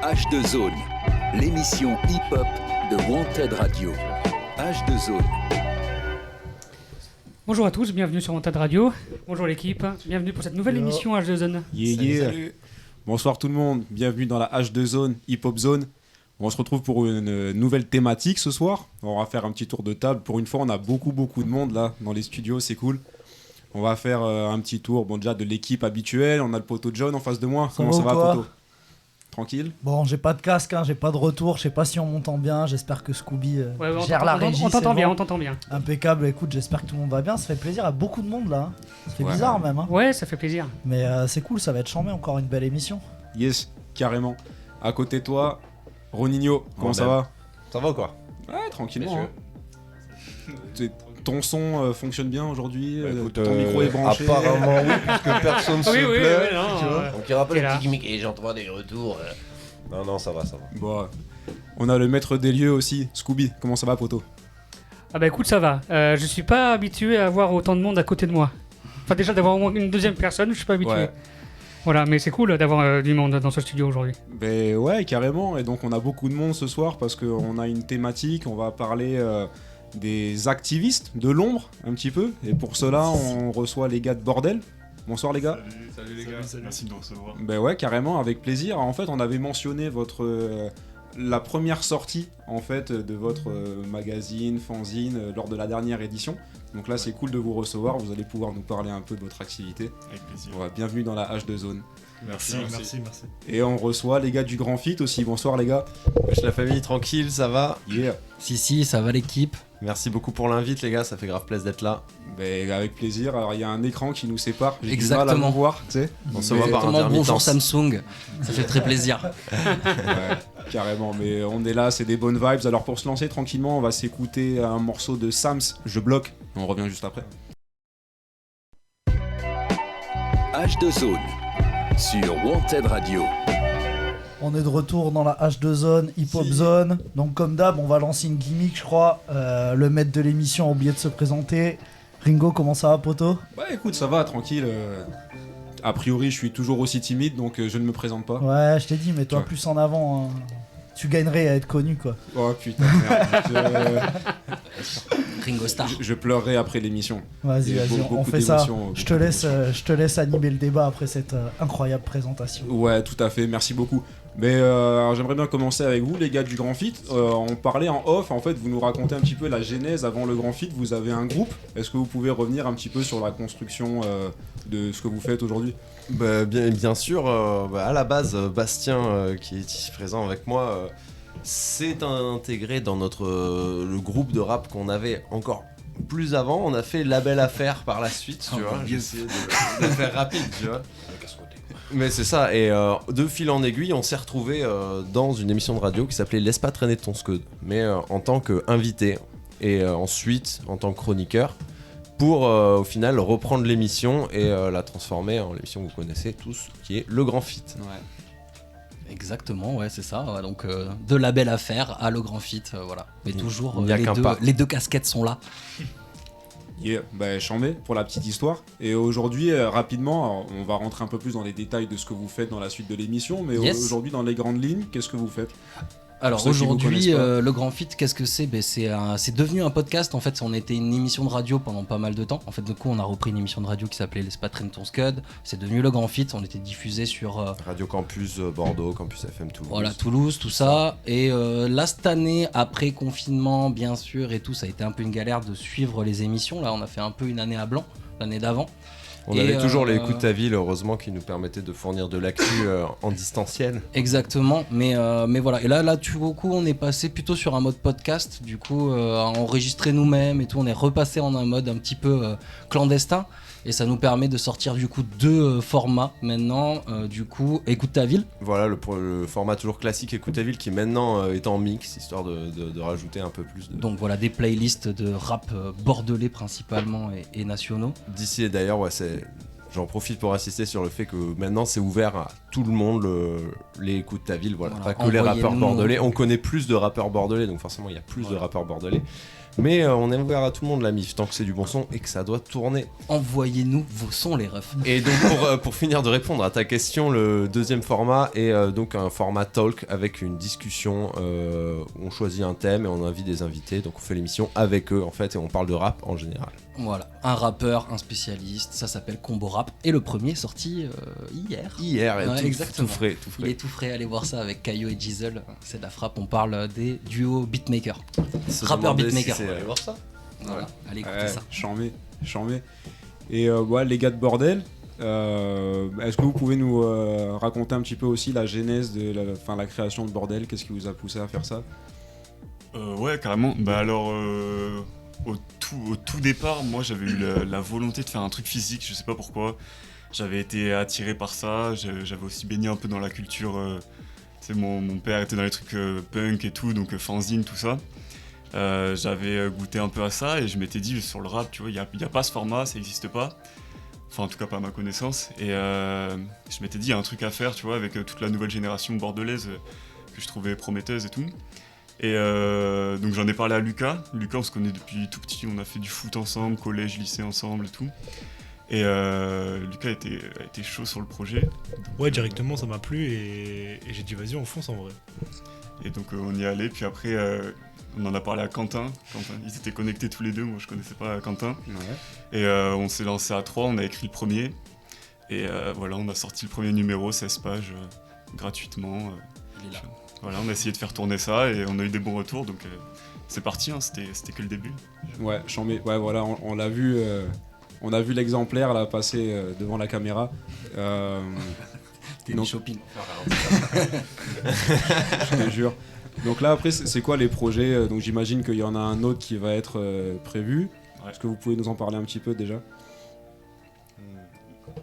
H2Zone, l'émission hip-hop de Wanted Radio. H2Zone. Bonjour à tous, bienvenue sur Wanted Radio. Bonjour l'équipe, bienvenue pour cette nouvelle émission H2Zone. Salut. Bonsoir tout le monde, bienvenue dans la H2Zone, hip-hop zone. On se retrouve pour une nouvelle thématique ce soir. On va faire un petit tour de table. Pour une fois, on a beaucoup de monde là dans les studios, c'est cool. On va faire un petit tour, déjà de l'équipe habituelle. On a le poteau John en face de moi. Comment ça va, poteau ? Tranquille ? Bon, j'ai pas de casque, j'ai pas de retour, je sais pas si on m'entend bien, j'espère que Scooby gère la régie. On t'entend bien, bon. on t'entend bien. Impeccable, écoute, j'espère que tout le monde va bien, ça fait plaisir à beaucoup de monde là. Ça fait bizarre même. Ouais, ça fait plaisir. Mais c'est cool, ça va être chambé, encore une belle émission. Yes, carrément. À côté de toi, Roninho, comment ça va ? Ça va ou quoi ? Ouais, tranquillement. Ton son fonctionne bien aujourd'hui, ton micro est branché. Apparemment oui, puisque personne se plaît. Tu vois. Donc il rappelle T'es le là. petit gimmick et j'entends des retours. Non, ça va. Bon, on a le maître des lieux aussi, Scooby. Comment ça va, poto ? Ah bah écoute, ça va. Je suis pas habitué à avoir autant de monde à côté de moi. Enfin déjà d'avoir au moins une deuxième personne, je suis pas habitué. Ouais. Voilà, mais c'est cool d'avoir du monde dans ce studio aujourd'hui. Ben ouais, carrément. Et donc on a beaucoup de monde ce soir parce qu'on a une thématique. On va parler des activistes de l'ombre un petit peu. Et pour cela, on reçoit les gars de Bordel. Bonsoir les gars. Salut les gars, merci de nous recevoir. Ben ouais, carrément, avec plaisir. En fait, on avait mentionné la première sortie en fait de votre magazine, fanzine lors de la dernière édition. Donc là, c'est cool de vous recevoir. Vous allez pouvoir nous parler un peu de votre activité. Avec plaisir. Ouais, bienvenue dans la H2Zone. Merci. Et on reçoit les gars du Grand Fit aussi. Bonsoir les gars. Wesh la famille, tranquille, ça va ? Yeah. Si, ça va l'équipe. Merci beaucoup pour l'invite les gars, ça fait grave plaisir d'être là. Ben, avec plaisir. Alors il y a un écran qui nous sépare. J'ai Exactement. du mal à nous voir, tu sais. On se voit par Exactement, bonjour intermittence. Samsung, ça fait très plaisir. Ouais, carrément. Mais on est là, c'est des bonnes vibes. Alors pour se lancer tranquillement, on va s'écouter un morceau de Sams, Je bloque. On revient juste après. H2Zone sur Wanted Radio. On est de retour dans la H2Zone, hip-hop zone. Donc comme d'hab, on va lancer une gimmick, je crois. Le maître de l'émission a oublié de se présenter. Ringo, comment ça va, poto ? Bah écoute, ça va, tranquille. A priori, je suis toujours aussi timide, donc je ne me présente pas. Ouais, je t'ai dit, mets-toi Ouais. plus en avant. Tu gagnerais à être connu, quoi. Oh putain, merde. Ringo Starr. Je pleurerai après l'émission. Vas-y, Il y a on beaucoup fait ça. d'émotions, Je te laisse animer le débat après cette incroyable présentation. Ouais, tout à fait, merci beaucoup. Mais alors, j'aimerais bien commencer avec vous, les gars du Grand Fit. On parlait en off, en fait, vous nous racontez un petit peu la genèse avant le Grand Fit. Vous avez un groupe. Est-ce que vous pouvez revenir un petit peu sur la construction de ce que vous faites aujourd'hui ? Bien sûr, à la base, Bastien, qui est ici présent avec moi, s'est intégré dans le groupe de rap qu'on avait encore plus avant. On a fait La Belle Affaire par la suite, tu vois. J'ai essayé de faire rapide, tu vois. Mais c'est ça, et de fil en aiguille, on s'est retrouvé dans une émission de radio qui s'appelait Laisse pas traîner ton scud, mais en tant qu'invité, et ensuite en tant que chroniqueur, pour au final reprendre l'émission et la transformer en l'émission que vous connaissez tous, qui est Le Grand Fit. Ouais. Exactement, ouais, c'est ça. Ouais, donc de La Belle Affaire à Le Grand Fit, voilà. Mais toujours, il n'y a qu'un pas. les deux casquettes sont là. Yeah, bah chambé pour la petite histoire. Et aujourd'hui, rapidement, alors, on va rentrer un peu plus dans les détails de ce que vous faites dans la suite de l'émission, mais Yes. aujourd'hui, dans les grandes lignes, qu'est-ce que vous faites ? Alors Pour ceux qui vous aujourd'hui, connaissent pas. Le Grand Fit, qu'est-ce que c'est ? C'est devenu un podcast. En fait, on était une émission de radio pendant pas mal de temps. En fait, du coup, on a repris une émission de radio qui s'appelait Laisse pas traîner ton scud. C'est devenu Le Grand Fit. On était diffusé sur Radio Campus Bordeaux, Campus FM Toulouse. voilà, Toulouse, tout ça. Et là, cette année, après confinement, bien sûr, et tout, ça a été un peu une galère de suivre les émissions. Là, on a fait un peu une année à blanc, l'année d'avant. On Et, avait toujours les Écoutes ta ville, heureusement, qui nous permettaient de fournir de l'actu en distanciel. Exactement, mais voilà. Et là, du coup, on est passé plutôt sur un mode podcast, du coup, à enregistrer nous-mêmes et tout. On est repassé en un mode un petit peu clandestin. Et ça nous permet de sortir du coup deux formats maintenant, du coup, Écoute ta ville. Voilà, le format toujours classique Écoute ta ville qui maintenant est en mix, histoire de rajouter un peu plus de... Donc voilà, des playlists de rap bordelais principalement et nationaux. D'ici et d'ailleurs, ouais, j'en profite pour insister sur le fait que maintenant c'est ouvert à tout le monde, les Écoute ta ville, voilà. Voilà, Pas que les rappeurs envoyez-nous- bordelais. On connaît plus de rappeurs bordelais, donc forcément il y a plus de rappeurs bordelais. Mais on est ouvert à tout le monde la MIF, tant que c'est du bon son et que ça doit tourner. Envoyez-nous vos sons, les refs. Et donc pour finir de répondre à ta question, le deuxième format est donc un format talk avec une discussion. On choisit un thème et on invite des invités, donc on fait l'émission avec eux en fait et on parle de rap en général. Voilà, un rappeur, un spécialiste, ça s'appelle Combo Rap. Et le premier est sorti hier. Hier, Ouais, tout exactement. frais. Il est tout frais, allez voir ça avec Caillou et Jizzle. C'est de la frappe, on parle des duos beatmakers. Se Rappeur demander beatmaker. si c'est- Allez voir ça. Voilà, allez écouter ça. Chambé. Et les gars de Bordel, est-ce que vous pouvez nous raconter un petit peu aussi la genèse de la création de Bordel? Qu'est-ce qui vous a poussé à faire ça? Ouais, carrément. Bah alors, au tout départ, moi j'avais eu la volonté de faire un truc physique, je sais pas pourquoi. J'avais été attiré par ça, j'avais aussi baigné un peu dans la culture. Tu sais, mon père était dans les trucs punk et tout, donc fanzine, tout ça. J'avais goûté un peu à ça et je m'étais dit, sur le rap, tu vois, il y a pas ce format, ça n'existe pas. Enfin, en tout cas, pas à ma connaissance. Et je m'étais dit, il y a un truc à faire, tu vois, avec toute la nouvelle génération bordelaise que je trouvais prometteuse et tout. Et donc j'en ai parlé à Lucas. Lucas, on se connaît depuis tout petit, on a fait du foot ensemble, collège, lycée ensemble et tout. Et Lucas a été chaud sur le projet. Ouais, directement ça m'a plu et j'ai dit vas-y on fonce en vrai. Et donc on y est allé, puis après on en a parlé à Quentin. Ils étaient connectés tous les deux, moi je connaissais pas Quentin. Ouais. Et on s'est lancé à 3, on a écrit le premier. Et voilà, on a sorti le premier numéro, 16 pages, gratuitement. Il est là. Voilà, on a essayé de faire tourner ça et on a eu des bons retours, donc c'est parti, hein, c'était que le début. Ouais, chambé. Ouais, voilà, on l'a vu. On a vu l'exemplaire là passer devant la caméra. T'es Donc- une shopping. Je te jure. Donc là après c'est quoi les projets? Donc j'imagine qu'il y en a un autre qui va être prévu. Ouais. Est-ce que vous pouvez nous en parler un petit peu déjà?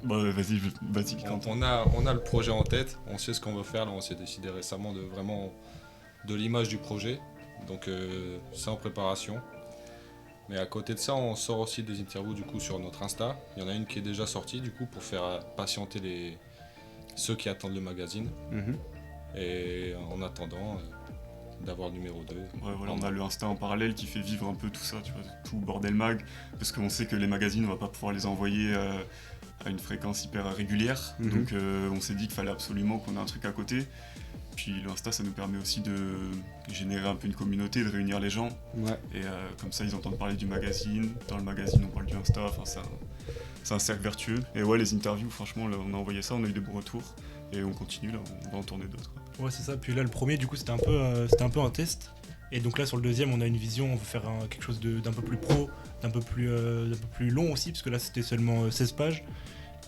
Bah, vas-y, Quentin. On a le projet en tête, on sait ce qu'on veut faire, là on s'est décidé récemment de l'image du projet, donc c'est en préparation. Mais à côté de ça, on sort aussi des interviews du coup sur notre Insta. Il y en a une qui est déjà sortie du coup pour faire patienter ceux qui attendent le magazine. Et en attendant d'avoir le numéro 2. Ouais, voilà, on a le Insta en parallèle qui fait vivre un peu tout ça, tu vois, tout Bordel Mag, parce qu'on sait que les magazines, on va pas pouvoir les envoyer à une fréquence hyper régulière. Donc on s'est dit qu'il fallait absolument qu'on ait un truc à côté. Puis l'Insta, ça nous permet aussi de générer un peu une communauté, de réunir les gens. Ouais. Et comme ça, ils entendent parler du magazine. Dans le magazine, on parle du Insta. Enfin, c'est un cercle vertueux. Et ouais, les interviews, franchement, là, on a envoyé ça, on a eu des bons retours. Et on continue, là, on va en tourner d'autres. Ouais c'est ça, puis là le premier du coup c'était un peu un test. Et donc là sur le deuxième on a une vision, on veut faire quelque chose d'un peu plus pro, d'un peu plus long aussi, parce que là c'était seulement 16 pages.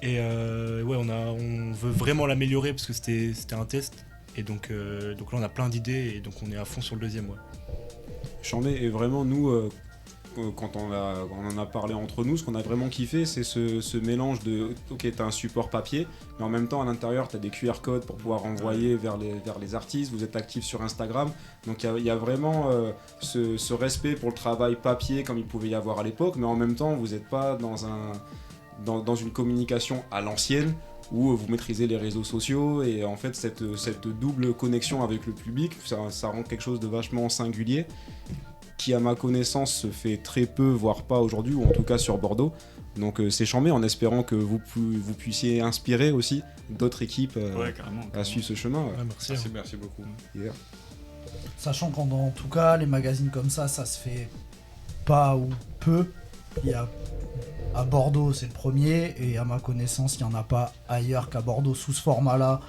Et ouais on veut vraiment l'améliorer parce que c'était un test. Et donc là on a plein d'idées et donc on est à fond sur le deuxième. Ouais. Chambé. Et vraiment nous quand on en a parlé entre nous, ce qu'on a vraiment kiffé, c'est ce mélange de ok, t'as un support papier, mais en même temps à l'intérieur t'as des QR codes pour pouvoir envoyer vers les artistes. Vous êtes actifs sur Instagram, donc il y a vraiment ce respect pour le travail papier comme il pouvait y avoir à l'époque, mais en même temps vous n'êtes pas dans une communication à l'ancienne où vous maîtrisez les réseaux sociaux, et en fait cette double connexion avec le public, ça rend quelque chose de vachement singulier, qui à ma connaissance se fait très peu, voire pas aujourd'hui, ou en tout cas sur Bordeaux. Donc c'est chambé, en espérant que vous puissiez inspirer aussi d'autres équipes Ouais, carrément. à suivre ce chemin. Ouais, merci. Merci beaucoup. Yeah. Sachant qu'en tout cas, les magazines comme ça se fait pas ou peu. Il y a à Bordeaux, c'est le premier, et à ma connaissance, il n'y en a pas ailleurs qu'à Bordeaux sous ce format-là,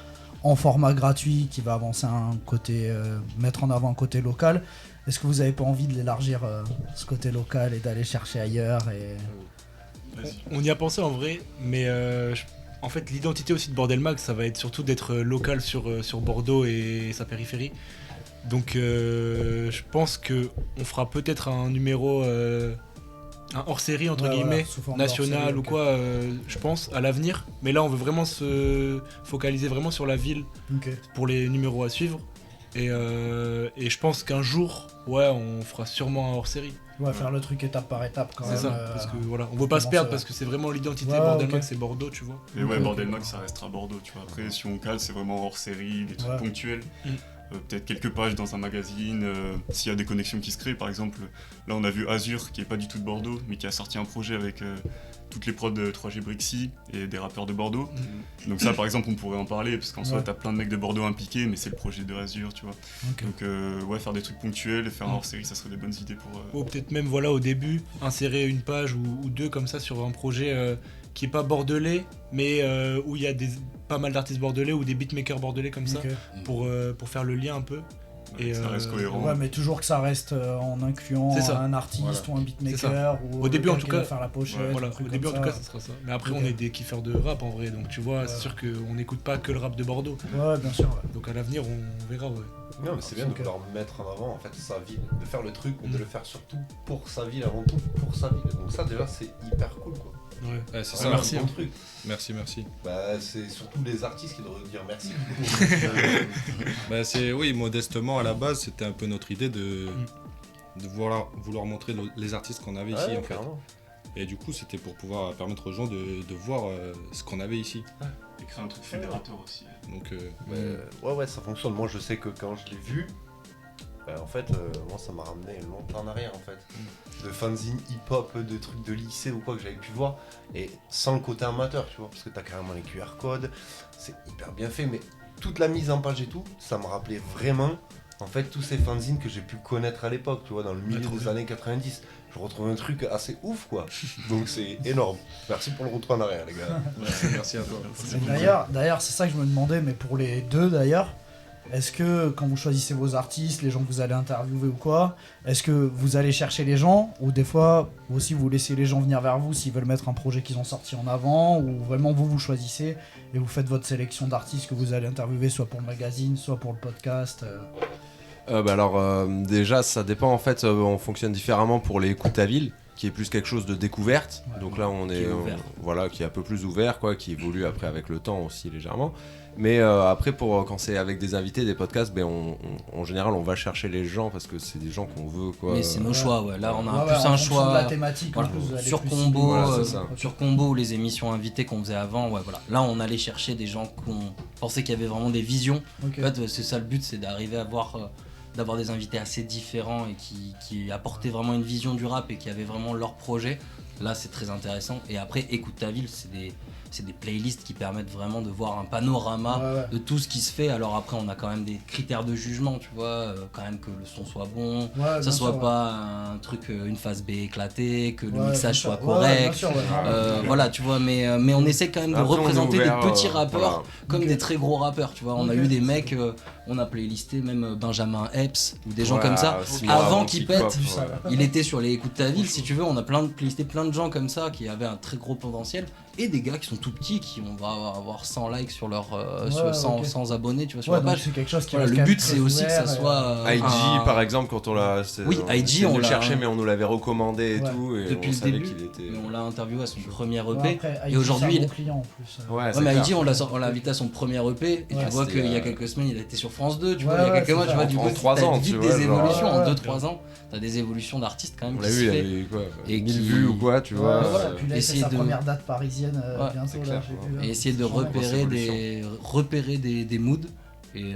en format gratuit, qui va avancer un côté, mettre en avant un côté local. Est-ce que vous n'avez pas envie de l'élargir, ce côté local, et d'aller chercher ailleurs Vas-y. On y a pensé en vrai, mais en fait l'identité aussi de Bordel Mag, ça va être surtout d'être local sur Bordeaux et sa périphérie. Donc je pense qu'on fera peut-être un numéro, un hors-série entre guillemets, sous forme national hors-série, ou ok. quoi, je pense, à l'avenir. Mais là on veut vraiment se focaliser vraiment sur la ville Ok. pour les numéros à suivre. Et je pense qu'un jour, ouais, on fera sûrement un hors-série. On va faire le truc étape par étape quand C'est même. ça, parce que voilà, on veut pas se comment perdre ça va. parce que c'est vraiment l'identité Ouais, Bordel ok. Mag, c'est Bordeaux, tu vois. Et ouais, Ok, Bordel ok. Mag, ça restera Bordeaux, tu vois. Après, si on cale, c'est vraiment hors série, des trucs Ouais. ponctuels. peut-être quelques pages dans un magazine, s'il y a des connexions qui se créent. Par exemple, là on a vu Azur, qui est pas du tout de Bordeaux, mais qui a sorti un projet avec toutes les prods de 3G Brixie et des rappeurs de Bordeaux. Donc ça, par exemple, on pourrait en parler, parce qu'en soi, t'as plein de mecs de Bordeaux impliqués, mais c'est le projet de Azur, tu vois. Donc ouais, faire des trucs ponctuels et faire un hors-série, ça serait des bonnes idées pour... Ou peut-être même, voilà, au début, insérer une page ou deux comme ça sur un projet qui est pas bordelais, mais où il y a pas mal d'artistes bordelais ou des beatmakers bordelais comme ça, pour faire le lien un peu. Et ça reste cohérent. Ouais, mais toujours que ça reste en incluant un artiste ou un beatmaker ou au début en tout cas faire la pochette. Voilà, au début en tout cas ça sera ça. Mais après on est des kiffeurs de rap en vrai, donc tu vois, c'est sûr qu'on n'écoute pas que le rap de Bordeaux. Ouais, bien sûr. Ouais. Donc à l'avenir on verra. Ouais. Non, mais c'est bien de vouloir mettre en avant en fait sa ville, de faire le truc, mais de le faire surtout pour sa ville avant tout, pour sa ville. Donc ça déjà c'est hyper cool quoi. Ouais. C'est ça, merci. un bon truc. Merci. Bah c'est surtout les artistes qui devraient dire merci. Bah oui, modestement à la base, c'était un peu notre idée de vouloir montrer les artistes qu'on avait ici en fait. Et du coup, c'était pour pouvoir permettre aux gens de voir ce qu'on avait ici. Et créer un truc fédérateur aussi. Donc ouais, ça fonctionne. Moi je sais que quand je l'ai vu, en fait, moi ça m'a ramené longtemps en arrière en fait. De fanzine hip-hop, de trucs de lycée ou quoi que j'avais pu voir, et sans le côté amateur, tu vois, parce que t'as carrément les QR codes, c'est hyper bien fait, mais toute la mise en page et tout, ça me rappelait vraiment en fait tous ces fanzines que j'ai pu connaître à l'époque, tu vois, dans le milieu des années 90. Je retrouve un truc assez ouf quoi, donc c'est énorme. Merci pour le retour en arrière les gars. Merci à toi. D'ailleurs, c'est ça que je me demandais, mais pour les deux d'ailleurs, est-ce que quand vous choisissez vos artistes, les gens que vous allez interviewer ou quoi, est-ce que vous allez chercher les gens, ou des fois aussi vous laissez les gens venir vers vous s'ils veulent mettre un projet qu'ils ont sorti en avant, ou vraiment vous choisissez et vous faites votre sélection d'artistes que vous allez interviewer soit pour le magazine, soit pour le podcast Déjà ça dépend en fait, on fonctionne différemment pour les Écoute ta ville, qui est plus quelque chose de découverte, donc là on est qui est un peu plus ouvert quoi, qui évolue après avec le temps aussi légèrement. Mais après quand c'est avec des invités, des podcasts, en général on va chercher les gens parce que c'est des gens qu'on veut quoi. Mais c'est nos choix, ouais. Là on a plus un choix de la thématique, voilà. Sur Combo, sur Combo ou les émissions invitées qu'on faisait avant, ouais voilà. Là on allait chercher des gens qu'on pensait qu'il y avait vraiment des visions. En fait c'est ça le but, c'est d'arriver à d'avoir des invités assez différents et qui apportaient vraiment une vision du rap et qui avaient vraiment leur projet. Là c'est très intéressant. Et après Écoute ta ville, c'est des playlists qui permettent vraiment de voir un panorama de tout ce qui se fait. Alors après on a quand même des critères de jugement, tu vois, quand même que le son soit bon, ça soit pas un truc, une phase B éclatée, que le mixage soit correct, voilà tu vois, mais on essaie quand même de représenter des petits rappeurs comme des très gros rappeurs, tu vois. On a eu des mecs, on a playlisté même Benjamin Epps ou des gens comme ça, avant qu'il pète, il était sur les Écoute ta ville, si tu veux. On a playlisté plein de gens comme ça qui avaient un très gros potentiel, et des gars qui sont tout petits, qui vont avoir 100 likes sur leur 100 abonnés, tu vois, sur la page. C'est quelque chose qui le but c'est aussi que ça soit IG par exemple, quand on l'a IG on le l'a cherché, mais on nous l'avait recommandé et tout, et depuis on le savait début, qu'il était on l'a interviewé à son premier EP, après, et aujourd'hui c'est un bon client en plus. mais IG on l'a invité à son premier EP, et tu vois qu'il y a quelques semaines il a été sur France 2, tu vois, il y a quelques mois, tu vois, du coup en 3 ans, vite des évolutions en 2-3 ans, t'as des évolutions d'artistes quand même qui se fait, et 1000 vues ou quoi, tu vois. Puis là c'est sa première date parisienne bientôt là, j'ai vu. Et essayer de repérer des moods et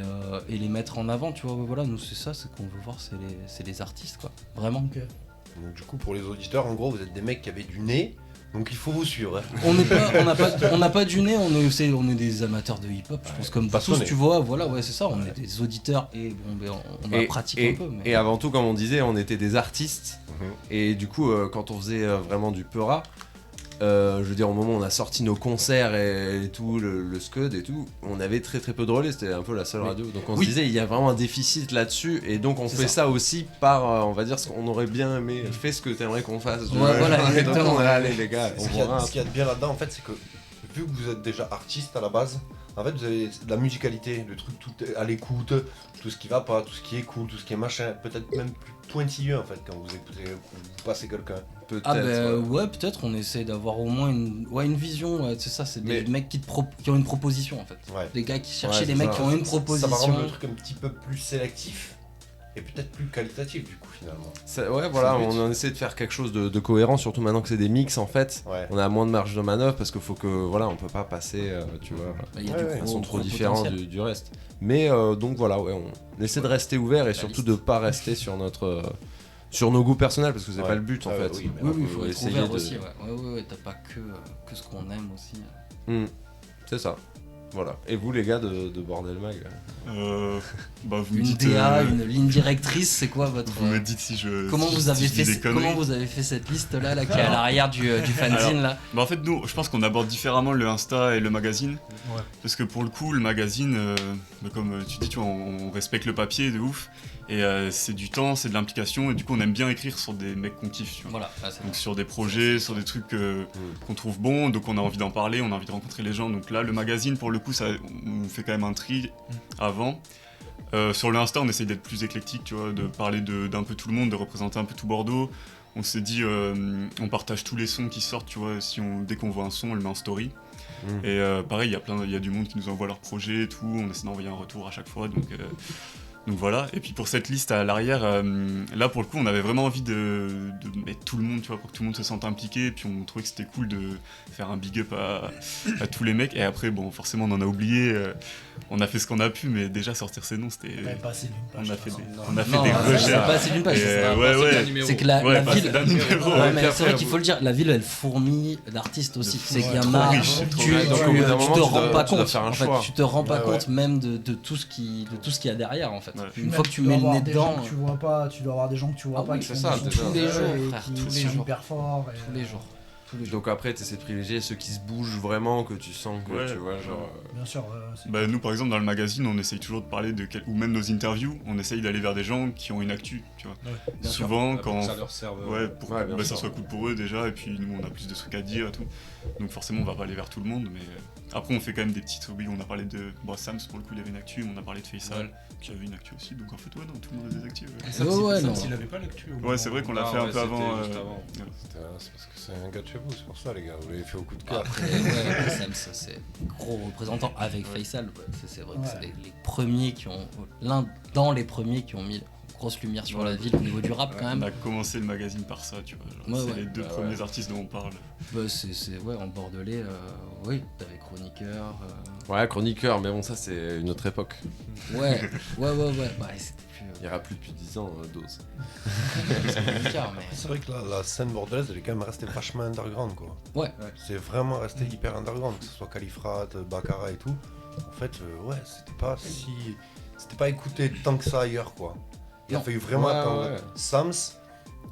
les mettre en avant, tu vois. Voilà, nous c'est ça, c'est qu'on veut voir, c'est les artistes quoi, vraiment. Donc du coup pour les auditeurs, en gros vous êtes des mecs qui avaient du nez, donc il faut vous suivre. On n'a pas du nez, on est des amateurs de hip-hop, je pense, comme tous, tu vois, voilà, c'est ça, on est des auditeurs et on a pratiqué un peu. Mais... Et avant tout, comme on disait, on était des artistes, et du coup, quand on faisait vraiment du peura, je veux dire, au moment où on a sorti nos concerts et tout, le Scud et tout, on avait très très peu de relais, c'était un peu la seule radio. Donc on se disait, il y a vraiment un déficit là-dessus, et donc on fait ça aussi par, on va dire, ce qu'on aurait bien aimé, fais ce que t'aimerais qu'on fasse. Voilà, et donc on est allé, les gars. Ce qu'il y a de bien là-dedans, en fait, c'est que vu que vous êtes déjà artiste à la base, en fait, vous avez de la musicalité, le truc tout à l'écoute, tout ce qui va pas, tout ce qui est cool, tout ce qui est machin, peut-être même plus pointilleux en fait quand vous écoutez, vous passez quelqu'un. Peut-être. Peut-être on essaie d'avoir au moins une vision, c'est ça, c'est des mecs qui ont une proposition en fait. Des gars qui cherchaient des mecs qui ont une proposition. Ça va rendre le truc un petit peu plus sélectif. et peut-être plus qualitatif du coup finalement. Ouais, voilà, C'est le but. on essaie de faire quelque chose de cohérent, surtout maintenant que c'est des mix en fait. Ouais. On a moins de marge de manœuvre parce qu'il faut que, voilà, on peut pas passer, tu vois, Il y a Ouais, du ouais. ils gros- sont trop gros différents potentiel. du reste. Mais donc voilà, ouais, on essaie de rester ouvert et surtout de pas rester sur sur nos goûts personnels parce que c'est Ouais. pas le but en Ah ouais, fait. oui, mais Oui, On il peut faut être essayer ouvert de- aussi. Ouais, t'as pas que ce qu'on aime aussi. C'est ça. Voilà. Et vous les gars de Bordel Mag Bah, vous me Une dites, DA, une ligne directrice, c'est quoi votre. vous me dites si je. Comment si- vous si avez je dis fait des conneries. comment vous avez fait cette liste là qui est à l'arrière du fanzine là? Bah en fait nous je pense qu'on aborde différemment le Insta et le magazine parce que pour le coup le magazine bah, comme tu dis tu vois on respecte le papier de ouf et c'est du temps, c'est de l'implication et du coup on aime bien écrire sur des mecs qu'on kiffe tu vois. Voilà, là, c'est Donc sur des projets, sur des trucs qu'on trouve bons, donc on a envie d'en parler, on a envie de rencontrer les gens. Donc là, le magazine, pour le coup, ça, on fait quand même un tri avant. Sur le Insta, on essaye d'être plus éclectique, tu vois, de parler d'un peu tout le monde, de représenter un peu tout Bordeaux. On s'est dit, on partage tous les sons qui sortent, tu vois, dès qu'on voit un son, on le met en story. Et pareil, il y a du monde qui nous envoie leurs projets et tout, on essaie d'envoyer un retour à chaque fois. Donc voilà, et puis pour cette liste à l'arrière, là pour le coup on avait vraiment envie de mettre tout le monde, tu vois, pour que tout le monde se sente impliqué, et puis on trouvait que c'était cool de faire un big up à tous les mecs, et après bon forcément on en a oublié, on a fait ce qu'on a pu, mais déjà sortir ces noms c'était... T'avais passé d'une page. On a fait de toute des, façon. on a fait Non, des c'est recherches. pas assez d'une page, Et, c'est ça. ouais. C'est que la Ouais, ville. passer d'un numéro. Ouais, mais puis c'est vrai après, qu'il faut le dire, la ville elle fourmille d'artistes aussi. C'est qu'il y en trop a. riche, c'est trop Tu riche. Donc, au bout d'un moment, te tu rends dois- pas tu dois compte. faire un En fait, choix. tu te rends pas Ouais, compte même de tout ce qu'il y a derrière en fait. Ouais. Une Même fois que tu dois mets le avoir nez des dedans. gens que tu vois pas, tu dois avoir des gens que tu vois Ah pas oui, qui c'est font ça, des déjà. sons Tous les jours, et frère, qui tous les sont jours. hyper forts. Tous les jours. Donc après, tu essaies de privilégier ceux qui se bougent vraiment, que tu sens que Ouais. tu vois, genre. Bien sûr. Bah, nous par exemple dans le magazine on essaye toujours de parler ou même nos interviews, on essaye d'aller vers des gens qui ont une actu, tu vois. Bien sûr. Souvent quand... ça leur serve. Ouais, pour Ouais, bien que ça sûr. soit cool pour eux déjà, et puis nous on a plus de trucs à dire et tout. Donc forcément on va pas aller vers tout le monde, mais après on fait quand même des petites oui, on a parlé de Sams pour le coup il avait une actu, mais on a parlé de Faisal qui avait une actu aussi, donc en fait ouais non tout le monde a des actus. Ouais, non. S'il avait pas l'actu. au Ouais moment c'est vrai où- qu'on l'a Ah fait un ouais, peu avant. c'était juste avant. Ouais. C'est parce que c'est un gars de chez vous, c'est pour ça les gars, vous l'avez fait au coup de cœur. Après, ouais, Sam, ça, c'est gros représentant avec Faisal. Ouais, c'est vrai que c'est les premiers qui ont. L'un dans les premiers qui ont mis grosse lumière sur la ville au niveau du rap quand On même. a commencé le magazine par ça, tu vois. Ouais, C'est ouais. les deux Bah premiers ouais. artistes dont on parle. Bah, c'est ouais, en bordelais, oui, t'avais chroniqueur. Ouais, chroniqueur, mais bon, ça c'est une autre époque. Ouais. Bah, c'était plus. Il y aura plus depuis 10 ans, Dose. Chroniqueur, mais. C'est vrai que la scène bordelaise, elle est quand même restée vachement underground quoi. Ouais. C'est vraiment resté hyper underground, que ce soit Califrat, Baccara et tout. En fait, ouais, c'était pas écouté tant que ça ailleurs quoi. Il a Non. fallu vraiment Ouais, attendre ouais. Sams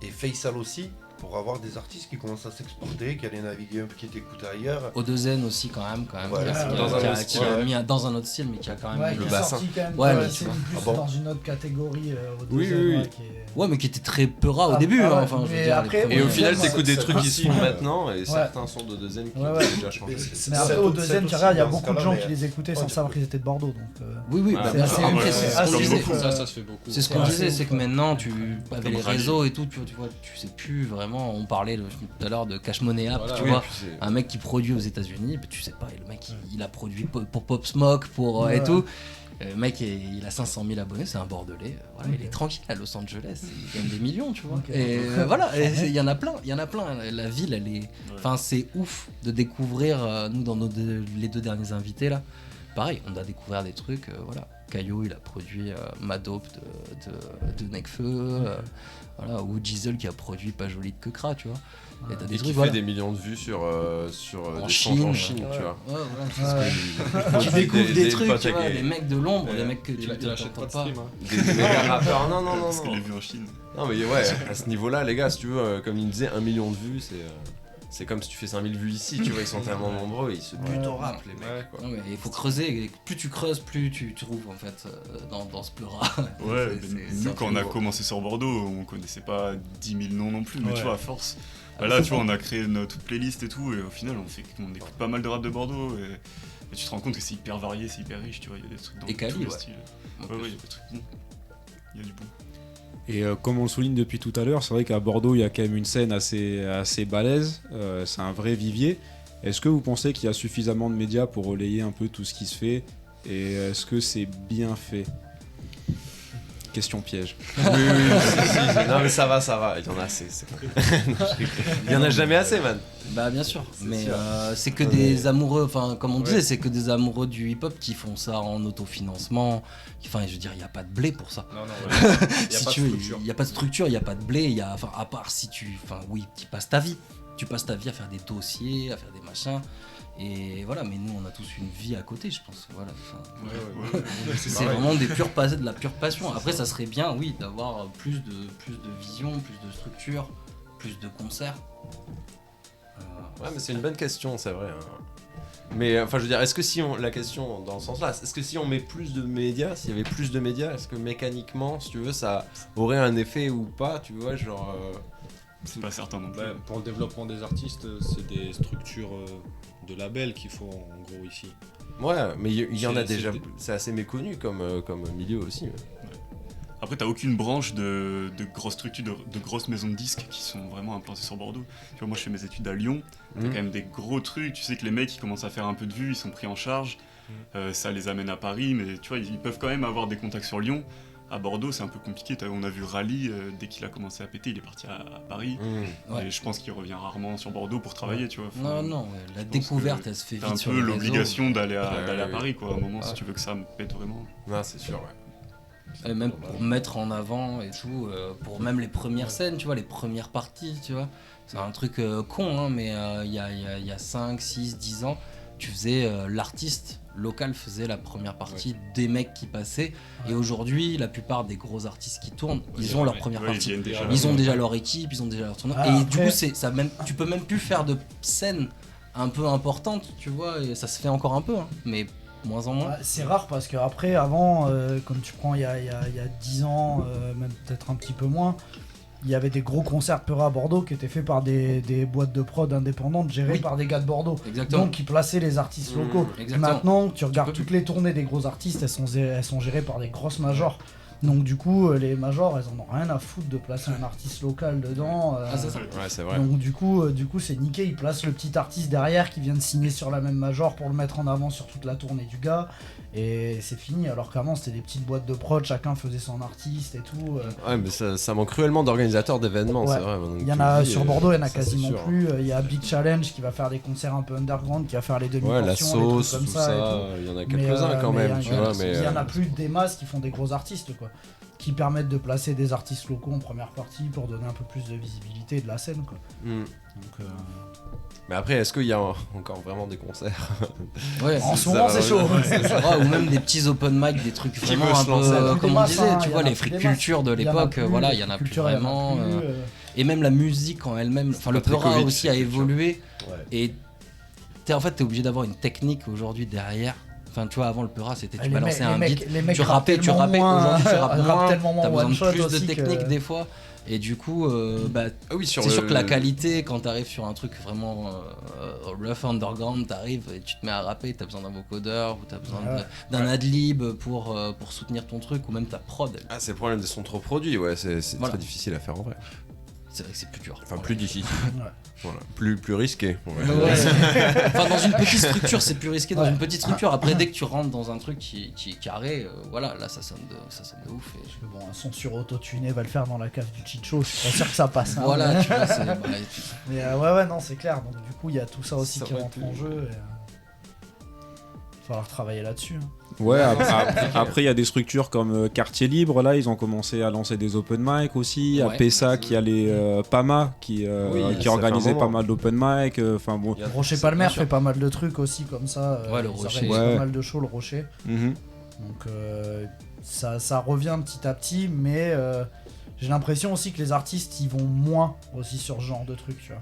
et Faisal aussi pour avoir des artistes qui commencent à s'exporter, qui allaient naviguer un peu, qui étaient écoutés ailleurs. Odezen aussi quand même. Ouais, dans un autre qui style, a ouais. mis dans un autre style, mais qui a quand même Ouais, mis qui le est bassin. sorti quand même. Ouais, mais c'est tu vois. plus Ah bon dans une autre catégorie. Au Oui, deuxième, oui, ouais, oui. qui est- Ouais, mais qui était très peura au Ah, début. ah hein, ouais, enfin, je veux mais dire, après, les Et au oui, final, ça, t'écoutes des ça trucs qui se aussi, font ouais. maintenant, et certains sont de deuxième qui Ouais, ont ouais. déjà changé. Mais après, au deuxième, tu regardes, il y a beaucoup de gens qui les écoutaient sans Ouais, savoir qu'ils étaient de Bordeaux. Donc, Oui, Ah, bah, c'est bien assez- sûr. ouais, Après, c'est c'est comme ce qu'on disait. beaucoup. Ça se fait beaucoup. C'est ce qu'on Ouais, disait, c'est c'est que maintenant, avec les Rally. réseaux et tout, tu vois, tu sais plus vraiment. On parlait tout à l'heure de Cash Money App, Voilà, tu oui, vois. puis c'est- Un mec qui produit aux États-Unis, bah, tu sais pas, et le mec il a produit pour Pop Smoke, pour et Ouais. tout. Le mec il a 500 000 abonnés, c'est un Bordelais. Voilà, Ok. il est tranquille à Los Angeles, il gagne des millions, tu vois. Ok. Et voilà, et il y en a plein. La ville, elle est. Enfin, c'est ouf de découvrir, nous, dans les deux derniers invités là. Pareil, on a découvert des trucs, voilà. Caillou, il a produit Madope de Necfeu, voilà, ou Diesel qui a produit Pas Joli de Quecra, tu vois. Et t'as des Et trucs, qui voilà. fait des millions de vues sur En des songs Chine. en Chine, tu vois. Ouais, voilà. Ouais. Tu découvres des trucs, potes tu vois, avec- des mecs de l'ombre, des mecs que tu Il achète pas t'entends de pas. stream. Des méga rappeurs. Non, non, non, Parce qu'il non. est vu en Chine. Non, mais ouais, à ce niveau-là, les gars, si tu veux, comme il me disait, 1 million de vues, c'est comme si tu fais 5000 vues ici, tu vois, ils sont tellement nombreux, ils se butent au rap, les mecs, quoi. Non, mais il faut creuser, et plus tu creuses, plus tu trouves en fait dans ce pleura. Ouais, C'est- mais c'est nous un quand peu on a lourd. commencé sur Bordeaux, on connaissait pas 10 000 noms non plus, mais Ouais. tu vois, à force. Ah, Bah là, c'est tu vois, ça. on a créé notre playlist et tout, et au final, on écoute pas mal de rap de Bordeaux, et tu te rends compte que c'est hyper varié, c'est hyper riche, tu vois, il y a des trucs dans Et quali, tous les ouais. styles. En Ouais, plus. ouais, il y a des trucs bons. Il y a du bon. Et comme on le souligne depuis tout à l'heure, c'est vrai qu'à Bordeaux, il y a quand même une scène assez balèze. C'est un vrai vivier. Est-ce que vous pensez qu'il y a suffisamment de médias pour relayer un peu tout ce qui se fait? Et est-ce que c'est bien fait? Question piège. Oui, si. Non mais ça va, il y en a assez. Il y en a jamais assez, man. Bah bien sûr, mais sûr. c'est que des amoureux, enfin comme on disait, c'est que des amoureux du hip-hop qui font ça en autofinancement. Enfin, je veux dire, il n'y a pas de blé pour ça. Non, ouais. Il y a Si pas tu de veux, structure. il n'y a pas de structure, il n'y a pas de blé, enfin, à part si tu passes ta vie. Tu passes ta vie à faire des dossiers, à faire des machins. Et voilà, mais nous on a tous une vie à côté, je pense. Voilà, enfin, c'est vraiment de la pure passion. Après, ça serait bien, oui, d'avoir plus de vision, plus de structure, plus de concerts. Ouais, mais c'est une bonne question, c'est vrai. Mais enfin, je veux dire, est-ce que la question dans ce sens-là, est-ce que si on met plus de médias, s'il y avait plus de médias, est-ce que mécaniquement, si tu veux, ça aurait un effet ou pas, tu vois, genre. C'est pas certain non plus. Bah, pour le développement des artistes, c'est des structures de labels qu'il faut en gros ici. Ouais, mais il y en a C'est déjà. des- C'est assez méconnu comme milieu aussi. Après, t'as aucune branche de grosses structures, de grosses maisons de disques qui sont vraiment implantées sur Bordeaux. Tu vois, moi je fais mes études à Lyon, t'as quand même des gros trucs, tu sais que les mecs ils commencent à faire un peu de vues, ils sont pris en charge, ça les amène à Paris, mais tu vois, ils peuvent quand même avoir des contacts sur Lyon. À Bordeaux, c'est un peu compliqué. On a vu Rally, dès qu'il a commencé à péter, il est parti à Paris. Ouais. Et je pense qu'il revient rarement sur Bordeaux pour travailler, tu vois. Non, la découverte, elle se fait T'as vite un sur peu les réseaux. l'obligation d'aller à Ouais. Paris, quoi, à un moment, si tu veux que ça pète vraiment. Non, c'est sûr, ouais. Et même pour mettre en avant et tout, pour même les premières scènes, tu vois, les premières parties, tu vois. C'est un truc con, hein, mais il y a 5, 6, 10 ans, tu faisais l'artiste local faisait la première partie des mecs qui passaient. Et aujourd'hui, la plupart des gros artistes qui tournent, ils ont leur première ils partie. viennent déjà. Ils ont déjà leur équipe, ils ont déjà leur tournoi. Ah, et après- du coup, tu peux même plus faire de scènes un peu importantes, tu vois. Et ça se fait encore un peu, hein, mais moins en moins. Ouais, c'est rare parce que après, avant, comme tu prends il y a 10 ans, même peut-être un petit peu moins, il y avait des gros concerts Peura à Bordeaux qui étaient faits par des boîtes de prod indépendantes gérées Oui. par des gars de Bordeaux. Exactement. Donc qui plaçaient les artistes locaux. exactement. Maintenant, tu regardes peux toutes les tournées des gros artistes, elles sont gérées par des grosses majors. Donc du coup, les majors, elles en ont rien à foutre de placer un artiste local dedans. Ah, c'est ça. Ouais, c'est vrai. Donc du coup, c'est niqué, ils placent le petit artiste derrière qui vient de signer sur la même major pour le mettre en avant sur toute la tournée du gars. Et c'est fini, alors qu'avant c'était des petites boîtes de prod, chacun faisait son artiste et tout. Ouais, mais ça manque cruellement d'organisateurs d'événements, Ouais. c'est vrai. Donc Il y en tu a le dis, sur Bordeaux, il y en a ça, c'est quasiment sûr. plus. Il y a Big Challenge qui va faire des concerts un peu underground, qui va faire les Ouais, demi-portions, la les sauce, trucs comme tout ça. et ça, tout. il y en a Mais, quelques-uns quand même, mais tu vois. il y en a plus des masses qui font des gros artistes, quoi. Qui permettent de placer des artistes locaux en première partie pour donner un peu plus de visibilité de la scène, quoi. Hmm. Donc, Mais après, est-ce qu'il y a encore vraiment des concerts Ouais, en c'est ce moment, ça, c'est chaud. c'est ça, ou même des petits open mic, des trucs Qui vraiment veut un se lancer peu, Plus comme des on masses, disait, hein, tu il y vois, en a les plus fric des culture de masses. Il y en a l'époque, plus, voilà, les il y en a fric plus culture, il y en a vraiment. plus, Et même la musique en elle-même, enfin le pas très Peura Covid, aussi a fric culture. évolué. Ouais. Et en fait, t'es obligé d'avoir une technique aujourd'hui derrière. Enfin, tu vois, avant le Peura, c'était tu Les balançais un beat, les mecs tu rappais. tellement Aujourd'hui, tu rappes moins, tellement t'as besoin one shot de plus de aussi technique que- des fois. Et du coup, bah, Ah oui, c'est sûr que la qualité, quand t'arrives sur un truc vraiment rough underground, t'arrives et tu te mets à rapper, t'as besoin d'un vocodeur ou t'as besoin Ouais. d'un adlib pour soutenir ton truc ou même ta prod. Ah, c'est le problème des sons trop produits, ouais, c'est Voilà. très difficile à faire en vrai. C'est vrai que c'est plus dur. Enfin, plus difficile. Ouais. Voilà. Plus risqué. on va dire. Ouais. Enfin, dans une petite structure, c'est plus risqué. Dans une petite structure, après, dès que tu rentres dans un truc qui est carré, voilà, là, ça sonne de ouf. Et... Bon, un son sur autotuné va le faire dans la cave du Chicho, je suis pas sûr que ça passe. hein. Voilà, tu vois, c'est. Mais ouais, non, c'est clair. Donc, du coup, il y a tout ça aussi Ça qui aurait rentre pu- en jeu. Et, va falloir travailler là-dessus. hein. Ouais, après il y a des structures comme Quartier Libre, là ils ont commencé à lancer des open mic aussi, à Ouais. PESA qui a les PAMA qui Oui, ça fait un organisait moment. pas mal d'open mic, enfin bon. Il y a- Rocher c'est Palmer bien sûr. fait pas mal de trucs aussi comme ça. Ouais, le ils Rocher. organisent Ouais. pas mal de shows, le Rocher. Mhm. Donc ça revient petit à petit, mais j'ai l'impression aussi que les artistes ils vont moins aussi sur ce genre de trucs, tu vois.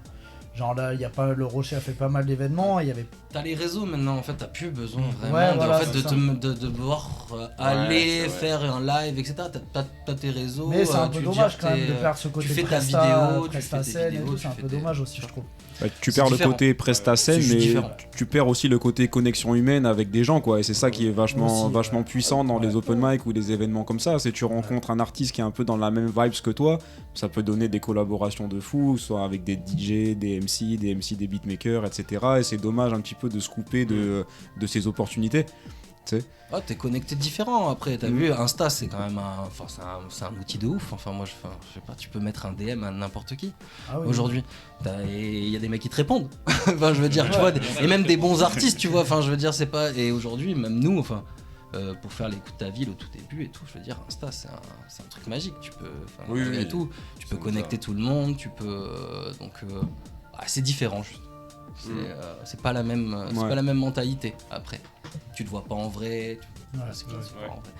Genre là, il y a pas le Rocher a fait pas mal d'événements, il y avait T'as les réseaux maintenant, en fait, t'as plus besoin vraiment Ouais, de, voilà, en fait, c'est de, ça. de devoir aller c'est vrai. faire un live, etc. T'as tes réseaux. mais c'est un peu tu dommage gères quand même tes- de perdre ce côté tu fais ta presta, vidéo, tu presta fais tes scène et vidéos, tout, tu c'est un fais peu tes- dommage aussi, je trouve. Bah, tu C'est perds le différent. côté presta-scène, C'est mais différent. tu perds aussi le côté connexion humaine avec des gens, quoi. Et c'est ça qui est vachement, Aussi, vachement ouais. puissant dans les Ouais. open mic ou des événements comme ça. C'est tu rencontres un artiste qui est un peu dans la même vibes que toi, ça peut donner des collaborations de fou, soit avec des DJ, des MC, des beatmakers, etc. Et c'est dommage un petit peu de se couper de ces opportunités. sais. Ah, t'es connecté différent après, t'as vu, Insta c'est quand même c'est un outil de ouf, enfin moi je sais pas, tu peux mettre un DM à n'importe qui aujourd'hui, et il y a des mecs qui te répondent, enfin je veux dire, tu vois, et même des bons artistes, tu vois, enfin je veux dire, c'est pas, et aujourd'hui même nous, enfin pour faire les coups de ta ville au tout début et tout, je veux dire, Insta c'est un truc magique, tu peux, et tout, tu peux connecter tout le monde, tu peux, c'est différent juste. C'est pas la même, pas la même mentalité après. Tu te vois pas en vrai. C'est pas en vrai.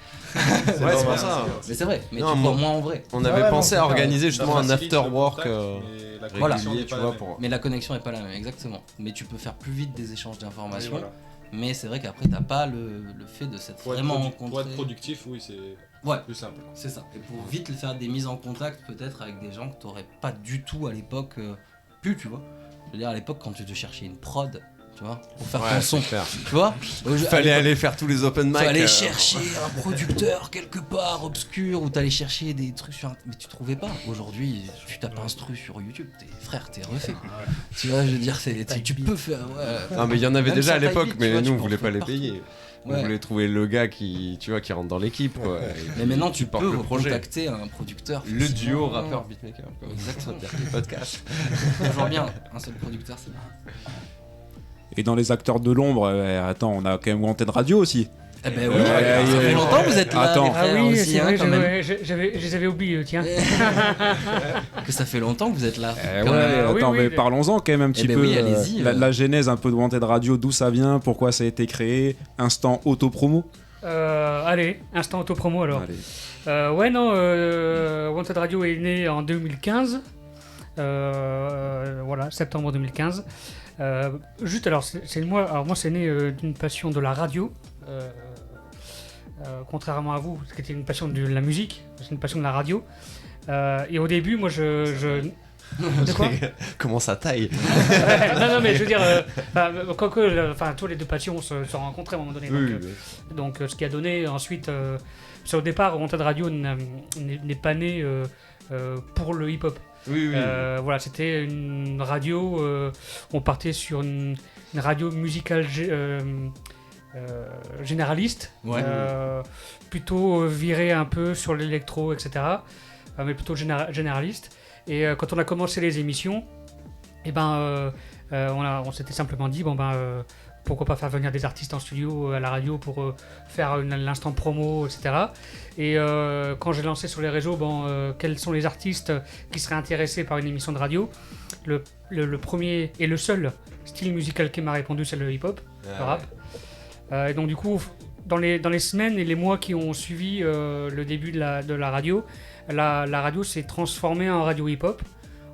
C'est pas ça. Mais c'est vrai. Mais tu te vois moins en vrai. On avait pensé à organiser justement un after work voilà. régulier, tu vois, pour. Mais la connexion est pas la même, exactement. Mais tu peux faire plus vite des échanges d'informations. Voilà. Mais c'est vrai qu'après t'as pas le fait de s'être vraiment rencontré. Pour être productif, oui, c'est plus simple. C'est ça. Et pour vite faire des mises en contact peut-être avec des gens que t'aurais pas du tout à l'époque pu, tu vois. Je veux dire, à l'époque, quand tu te cherchais une prod, tu vois, pour faire ton son, tu vois, fallait aller faire tous les open mic. Fallait chercher un producteur quelque part obscur, ou t'allais chercher des trucs sur mais tu trouvais pas. Aujourd'hui, tu tapes un instru sur YouTube, t'es refait. Tu vois, je veux dire, tu peux faire. Non, mais il y en avait même déjà à l'époque, beat, mais vois, nous on voulait pas les payer. On voulait trouver le gars qui rentre dans l'équipe. Mais maintenant tu portes peux le projet. contacter un producteur. Le duo rappeur beatmaker. Exactement. Les podcasts. Toujours bien. Un seul producteur, c'est bien. Et dans les acteurs de l'ombre, attends, on a quand même Wanted Radio aussi. Eh ben oui, ça fait longtemps que vous êtes là. Attends. Ah oui, aussi, c'est vrai, quand même. je les avais oubliés, tiens. Que ça fait longtemps que vous êtes là. Attends, mais parlons-en quand même un petit peu. Oui, allez-y, la genèse un peu de Wanted Radio, d'où ça vient, pourquoi ça a été créé, instant auto-promo. Allez, instant auto-promo alors. Wanted Radio est né en 2015. Voilà, septembre 2015. Juste alors, moi c'est né d'une passion de la radio. Contrairement à vous, ce qui était une passion de la musique, c'est une passion de la radio. Et au début, moi je... De quoi? Comment ça taille? Non, mais je veux dire, tous les deux passions se sont rencontrées à un moment donné. Donc, ce qui a donné ensuite, parce qu'au départ, Wanted Radio n'est pas né pour le hip-hop. Voilà, c'était une radio, on partait sur une radio musicale généraliste, plutôt virée un peu sur l'électro, etc. Mais plutôt généraliste. Et quand on a commencé les émissions, on s'était simplement dit pourquoi pas faire venir des artistes en studio à la radio pour faire l'instant promo, etc. Et quand j'ai lancé sur les réseaux quels sont les artistes qui seraient intéressés par une émission de radio, le premier et le seul style musical qui m'a répondu, c'est le hip-hop, le rap. Et donc du coup, dans les semaines et les mois qui ont suivi le début de la radio, la radio s'est transformée en radio hip-hop.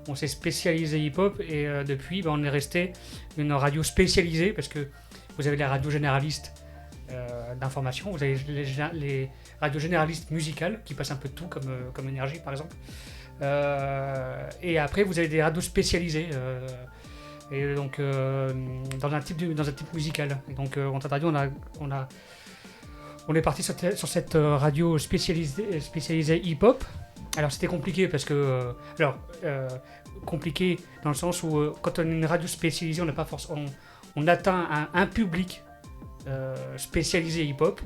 On s'est spécialisé hip-hop et depuis, on est resté une radio spécialisée parce que vous avez les radios généralistes d'information, vous avez les radios généralistes musicales qui passent un peu de tout comme Énergie par exemple. Et après, vous avez des radios spécialisées. Et donc dans un type musical. Et donc Wanted Radio, on est parti sur cette radio spécialisée hip-hop. Alors c'était compliqué parce que compliqué dans le sens où quand on est une radio spécialisée, on atteint un public spécialisé hip-hop.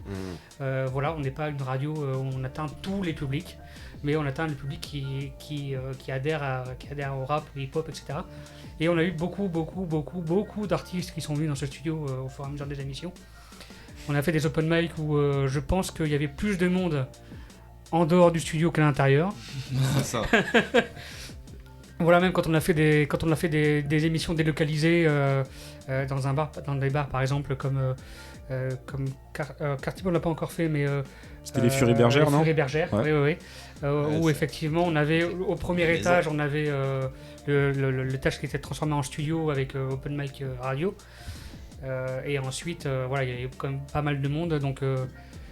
Voilà, on n'est pas une radio où on atteint tous les publics, mais on atteint le public qui adhère au rap, au hip-hop, etc. Et on a eu beaucoup d'artistes qui sont venus dans ce studio au fur et à mesure des émissions. On a fait des open mic où je pense qu'il y avait plus de monde en dehors du studio qu'à l'intérieur. C'est ça. Voilà, même quand on a fait des émissions délocalisées dans des bars par exemple comme Cartier, on l'a pas encore fait, mais c'était les Furies Bergères, non? Les Furies Bergères, oui. Où effectivement on avait au premier étage, on avait l'étage qui était transformé en studio avec open mic radio. Et ensuite, il y avait quand même pas mal de monde, donc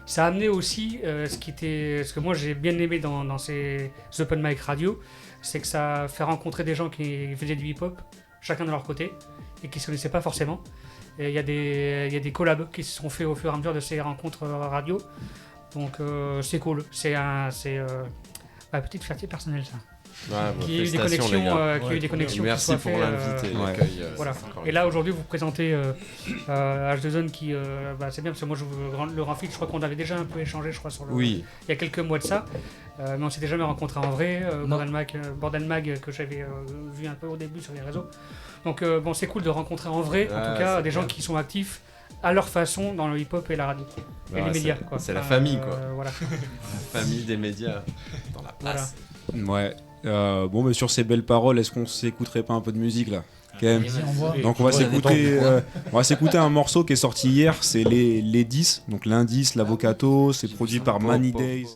ça a amené aussi ce que moi j'ai bien aimé dans ces open mic radio, c'est que ça fait rencontrer des gens qui faisaient du hip-hop, chacun de leur côté, et qui ne se connaissaient pas forcément. Et il y a des collabs qui se sont faits au fur et à mesure de ces rencontres radio, donc c'est cool, c'est ma petite fierté personnelle ça. qu'il y ait eu des connexions, Merci qui soient pour faites, l'invité, ouais. l'accueil. voilà. encore Et une là fois. aujourd'hui vous présentez H2Zone qui c'est bien parce que moi le Grand Fil, je crois qu'on avait déjà un peu échangé, je crois, sur le Oui, il y a quelques mois de ça, mais on s'était jamais rencontrés en vrai. Non. Bordel Mag que j'avais vu un peu au début sur les réseaux. Donc bon, c'est cool de rencontrer en vrai, en Ouais, tout cas, c'est des gens bien. qui sont actifs à leur façon dans le hip-hop et la radio et Ouais, les médias. c'est- Quoi. c'est la famille, quoi. Voilà. famille des médias dans la place. Ouais. Bon, mais sur ces belles paroles, est-ce qu'on s'écouterait pas un peu de musique là quand même. Vas-y, on voit. Donc on va Ouais, ça s'écouter, dépend pourquoi. on va s'écouter un morceau qui est sorti hier, c'est les 10, donc l'indice, l'avocato, c'est produit par Many Days.